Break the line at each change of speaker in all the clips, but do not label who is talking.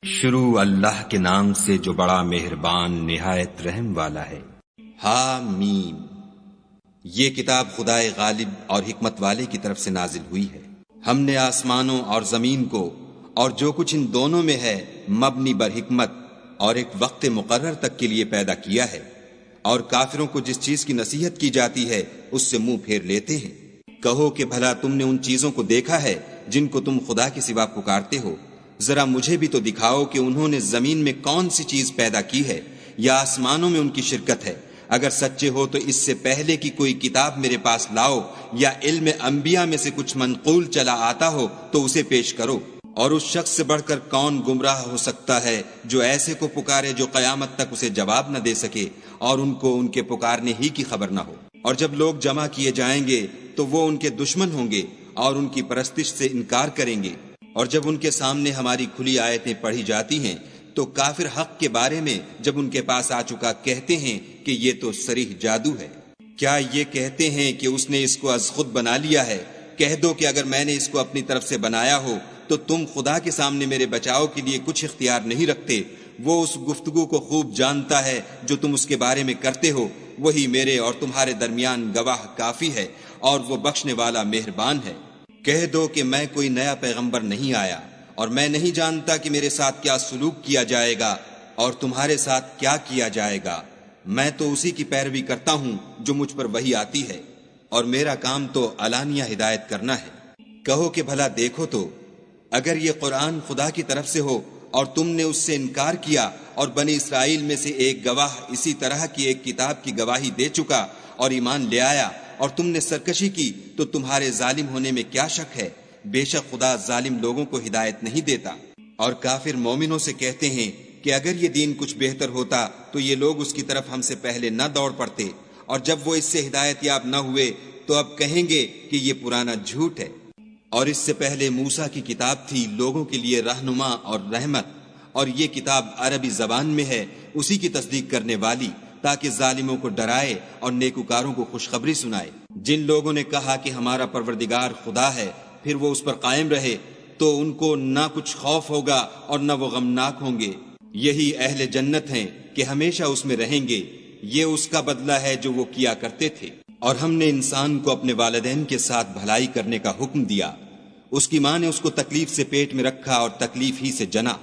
شروع اللہ کے نام سے جو بڑا مہربان نہایت رحم والا ہے۔ حامیم، یہ کتاب خدائے غالب اور حکمت والے کی طرف سے نازل ہوئی ہے۔ ہم نے آسمانوں اور زمین کو اور جو کچھ ان دونوں میں ہے مبنی بر حکمت اور ایک وقت مقرر تک کے لیے پیدا کیا ہے، اور کافروں کو جس چیز کی نصیحت کی جاتی ہے اس سے منہ پھیر لیتے ہیں۔ کہو کہ بھلا تم نے ان چیزوں کو دیکھا ہے جن کو تم خدا کے سوا پکارتے ہو؟ ذرا مجھے بھی تو دکھاؤ کہ انہوں نے زمین میں کون سی چیز پیدا کی ہے یا آسمانوں میں ان کی شرکت ہے۔ اگر سچے ہو تو اس سے پہلے کی کوئی کتاب میرے پاس لاؤ، یا علم انبیاء میں سے کچھ منقول چلا آتا ہو تو اسے پیش کرو۔ اور اس شخص سے بڑھ کر کون گمراہ ہو سکتا ہے جو ایسے کو پکارے جو قیامت تک اسے جواب نہ دے سکے اور ان کو ان کے پکارنے ہی کی خبر نہ ہو۔ اور جب لوگ جمع کیے جائیں گے تو وہ ان کے دشمن ہوں گے اور ان کی پرستش سے انکار کریں گے۔ اور جب ان کے سامنے ہماری کھلی آیتیں پڑھی جاتی ہیں تو کافر حق کے بارے میں جب ان کے پاس آ چکا کہتے ہیں کہ یہ تو صریح جادو ہے۔ کیا یہ کہتے ہیں کہ اس نے اس کو از خود بنا لیا ہے؟ کہہ دو کہ اگر میں نے اس کو اپنی طرف سے بنایا ہو تو تم خدا کے سامنے میرے بچاؤ کے لیے کچھ اختیار نہیں رکھتے۔ وہ اس گفتگو کو خوب جانتا ہے جو تم اس کے بارے میں کرتے ہو، وہی میرے اور تمہارے درمیان گواہ کافی ہے، اور وہ بخشنے والا مہربان ہے۔ کہہ دو کہ میں کوئی نیا پیغمبر نہیں آیا، اور میں نہیں جانتا کہ میرے ساتھ کیا سلوک کیا جائے گا اور تمہارے ساتھ کیا کیا جائے گا۔ میں تو اسی کی پیروی کرتا ہوں جو مجھ پر وحی آتی ہے، اور میرا کام تو علانیہ ہدایت کرنا ہے۔ کہو کہ بھلا دیکھو تو اگر یہ قرآن خدا کی طرف سے ہو اور تم نے اس سے انکار کیا، اور بنی اسرائیل میں سے ایک گواہ اسی طرح کی ایک کتاب کی گواہی دے چکا اور ایمان لے آیا، اور تم نے سرکشی کی، تو تمہارے ظالم ہونے میں کیا شک ہے؟ بے شک خدا ظالم لوگوں کو ہدایت نہیں دیتا۔ اور کافر مومنوں سے کہتے ہیں کہ اگر یہ دین کچھ بہتر ہوتا تو یہ لوگ اس کی طرف ہم سے پہلے نہ دوڑ پڑتے، اور جب وہ اس سے ہدایت یاب نہ ہوئے تو اب کہیں گے کہ یہ پرانا جھوٹ ہے۔ اور اس سے پہلے موسیٰ کی کتاب تھی لوگوں کے لیے رہنما اور رحمت، اور یہ کتاب عربی زبان میں ہے اسی کی تصدیق کرنے والی، تاکہ ظالموں کو ڈرائے اور نیکوکاروں کو خوشخبری سنائے۔ جن لوگوں نے کہا کہ ہمارا پروردگار خدا ہے، پھر وہ اس پر قائم رہے، تو ان کو نہ کچھ خوف ہوگا اور نہ وہ غمناک ہوں گے۔ یہی اہل جنت ہیں کہ ہمیشہ اس میں رہیں گے، یہ اس کا بدلہ ہے جو وہ کیا کرتے تھے۔ اور ہم نے انسان کو اپنے والدین کے ساتھ بھلائی کرنے کا حکم دیا۔ اس کی ماں نے اس کو تکلیف سے پیٹ میں رکھا اور تکلیف ہی سے جنا،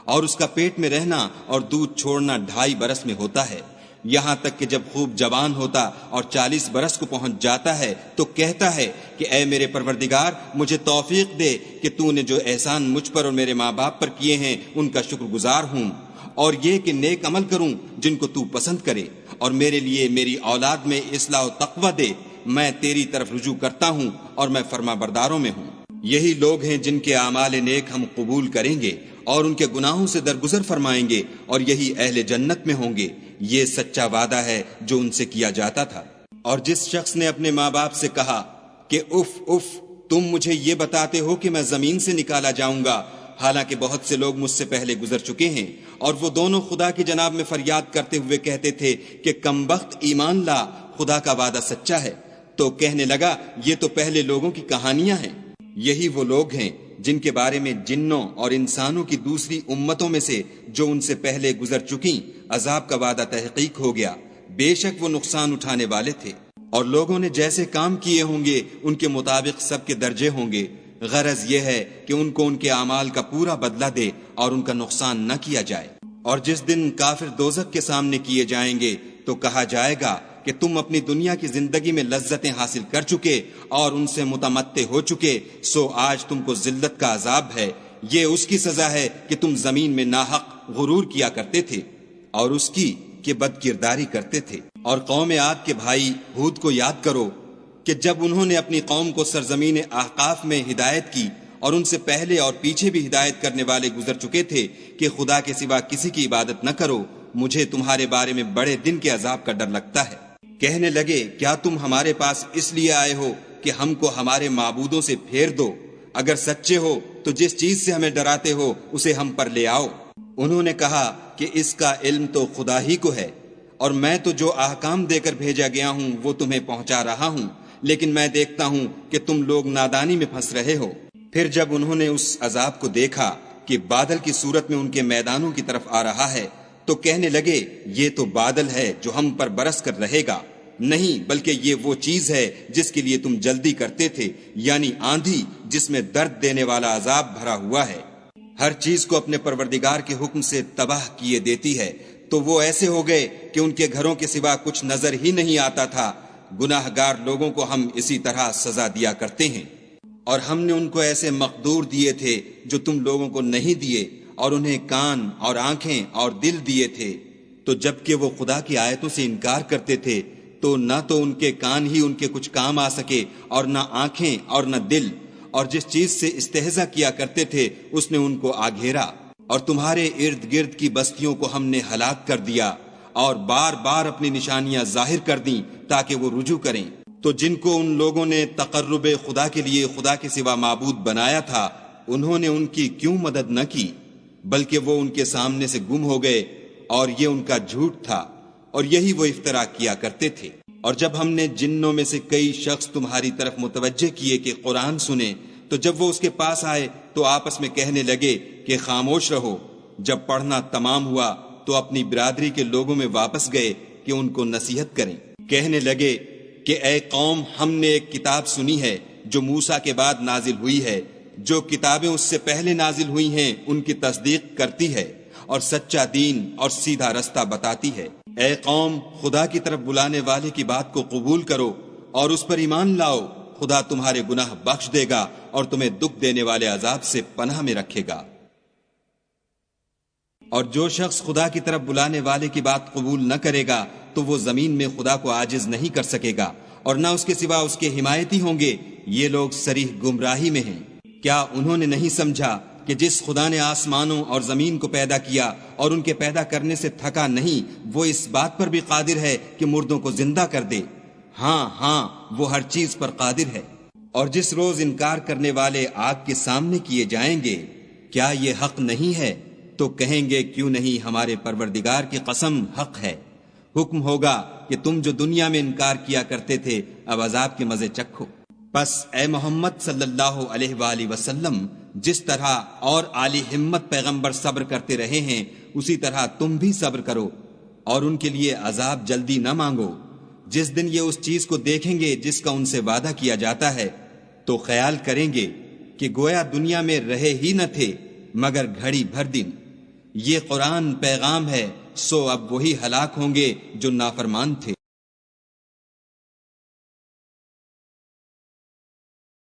اور اس کا پیٹ میں رہنا اور دودھ چھوڑنا 2.5 برس میں ہوتا ہے، یہاں تک کہ جب خوب جوان ہوتا اور 40 برس کو پہنچ جاتا ہے تو کہتا ہے کہ اے میرے پروردگار، مجھے توفیق دے کہ تو نے جو احسان مجھ پر اور میرے ماں باپ پر کیے ہیں ان کا شکر گزار ہوں، اور یہ کہ نیک عمل کروں جن کو تو پسند کرے، اور میرے لیے میری اولاد میں اصلاح و تقوی دے۔ میں تیری طرف رجوع کرتا ہوں اور میں فرما برداروں میں ہوں۔ یہی لوگ ہیں جن کے اعمال نیک ہم قبول کریں گے اور ان کے گناہوں سے درگزر فرمائیں گے، اور یہی اہل جنت میں ہوں گے۔ یہ سچا وعدہ ہے جو ان سے کیا جاتا تھا۔ اور جس شخص نے اپنے ماں باپ سے کہا کہ اف اف، تم مجھے یہ بتاتے ہو کہ میں زمین سے نکالا جاؤں گا، حالانکہ بہت سے لوگ مجھ سے پہلے گزر چکے ہیں، اور وہ دونوں خدا کی جناب میں فریاد کرتے ہوئے کہتے تھے کہ کمبخت ایمان لا، خدا کا وعدہ سچا ہے، تو کہنے لگا یہ تو پہلے لوگوں کی کہانیاں ہیں۔ یہی وہ لوگ ہیں جن کے بارے میں جنوں اور انسانوں کی دوسری امتوں میں سے جو ان سے پہلے گزر چکیں عذاب کا وعدہ تحقیق ہو گیا، بے شک وہ نقصان اٹھانے والے تھے۔ اور لوگوں نے جیسے کام کیے ہوں گے ان کے مطابق سب کے درجے ہوں گے۔ غرض یہ ہے کہ ان کو ان کے اعمال کا پورا بدلہ دے اور ان کا نقصان نہ کیا جائے۔ اور جس دن کافر دوزخ کے سامنے کیے جائیں گے تو کہا جائے گا کہ تم اپنی دنیا کی زندگی میں لذتیں حاصل کر چکے اور ان سے متمتع ہو چکے، سو آج تم کو ذلت کا عذاب ہے۔ یہ اس کی سزا ہے کہ تم زمین میں ناحق غرور کیا کرتے تھے، اور اس کی کہ بد کرداری کرتے تھے۔ اور قوم عاد کے بھائی ہود کو یاد کرو کہ جب انہوں نے اپنی قوم کو سرزمین احقاف میں ہدایت کی، اور ان سے پہلے اور پیچھے بھی ہدایت کرنے والے گزر چکے تھے کہ خدا کے سوا کسی کی عبادت نہ کرو، مجھے تمہارے بارے میں بڑے دن کے عذاب کا ڈر لگتا ہے۔ کہنے لگے کیا تم ہمارے پاس اس لیے آئے ہو کہ ہم کو ہمارے معبودوں سے پھیر دو؟ اگر سچے ہو تو جس چیز سے ہمیں ڈراتے ہو اسے ہم پر لے آؤ۔ انہوں نے کہا کہ اس کا علم تو خدا ہی کو ہے، اور میں تو جو احکام دے کر بھیجا گیا ہوں وہ تمہیں پہنچا رہا ہوں، لیکن میں دیکھتا ہوں کہ تم لوگ نادانی میں پھنس رہے ہو۔ پھر جب انہوں نے اس عذاب کو دیکھا کہ بادل کی صورت میں ان کے میدانوں کی طرف آ رہا ہے تو کہنے لگے یہ تو بادل ہے جو ہم پر برس کر رہے گا، نہیں بلکہ یہ وہ چیز ہے جس کے لیے تم جلدی کرتے تھے، یعنی آندھی جس میں درد دینے والا عذاب بھرا ہوا ہے۔ ہر چیز کو اپنے پروردگار کے حکم سے تباہ کیے دیتی ہے، تو وہ ایسے ہو گئے کہ ان کے گھروں کے سوا کچھ نظر ہی نہیں آتا تھا۔ گناہ گار لوگوں کو ہم اسی طرح سزا دیا کرتے ہیں، اور ہم نے ان کو ایسے مقدور دیے تھے جو تم لوگوں کو نہیں دیے، اور انہیں کان اور آنکھیں اور دل دیے تھے، تو جب کہ وہ خدا کی آیتوں سے انکار کرتے تھے تو نہ تو ان کے کان ہی ان کے کچھ کام آ سکے، اور نہ آنکھیں اور نہ دل، اور جس چیز سے استہزا کیا کرتے تھے اس نے ان کو آ گھیرا، اور تمہارے ارد گرد کی بستیوں کو ہم نے ہلاک کر دیا، اور بار بار اپنی نشانیاں ظاہر کر دیں تاکہ وہ رجوع کریں۔ تو جن کو ان لوگوں نے تقرب خدا کے لیے خدا کے سوا معبود بنایا تھا، انہوں نے ان کی کیوں مدد نہ کی، بلکہ وہ ان کے سامنے سے گم ہو گئے، اور یہ ان کا جھوٹ تھا، اور یہی وہ افترا کیا کرتے تھے۔ اور جب ہم نے جنوں میں سے کئی شخص تمہاری طرف متوجہ کیے کہ قرآن سنیں، تو جب وہ اس کے پاس آئے تو آپس میں کہنے لگے کہ خاموش رہو۔ جب پڑھنا تمام ہوا تو اپنی برادری کے لوگوں میں واپس گئے کہ ان کو نصیحت کریں۔ کہنے لگے کہ اے قوم، ہم نے ایک کتاب سنی ہے جو موسیٰ کے بعد نازل ہوئی ہے، جو کتابیں اس سے پہلے نازل ہوئی ہیں ان کی تصدیق کرتی ہے، اور سچا دین اور سیدھا رستہ بتاتی ہے۔ اے قوم، خدا کی طرف بلانے والے کی بات کو قبول کرو اور اس پر ایمان لاؤ، خدا تمہارے گناہ بخش دے گا اور تمہیں دکھ دینے والے عذاب سے پناہ میں رکھے گا۔ اور جو شخص خدا کی طرف بلانے والے کی بات قبول نہ کرے گا تو وہ زمین میں خدا کو عاجز نہیں کر سکے گا، اور نہ اس کے سوا اس کے حمایتی ہوں گے۔ یہ لوگ صریح گمراہی میں ہیں۔ کیا انہوں نے نہیں سمجھا کہ جس خدا نے آسمانوں اور زمین کو پیدا کیا اور ان کے پیدا کرنے سے تھکا نہیں، وہ اس بات پر بھی قادر ہے کہ مردوں کو زندہ کر دے؟ ہاں، وہ ہر چیز پر قادر ہے۔ اور جس روز انکار کرنے والے آگ کے سامنے کیے جائیں گے، کیا یہ حق نہیں ہے؟ تو کہیں گے کیوں نہیں، ہمارے پروردگار کی قسم حق ہے۔ حکم ہوگا کہ تم جو دنیا میں انکار کیا کرتے تھے اب عذاب کے مزے چکھو۔ پس اے محمد صلی اللہ علیہ وآلہ وسلم، جس طرح اور عالی ہمت پیغمبر صبر کرتے رہے ہیں اسی طرح تم بھی صبر کرو، اور ان کے لیے عذاب جلدی نہ مانگو۔ جس دن یہ اس چیز کو دیکھیں گے جس کا ان سے وعدہ کیا جاتا ہے تو خیال کریں گے کہ گویا دنیا میں رہے ہی نہ تھے مگر گھڑی بھر دن۔ یہ قرآن پیغام ہے، سو اب وہی ہلاک ہوں گے جو نافرمان تھے۔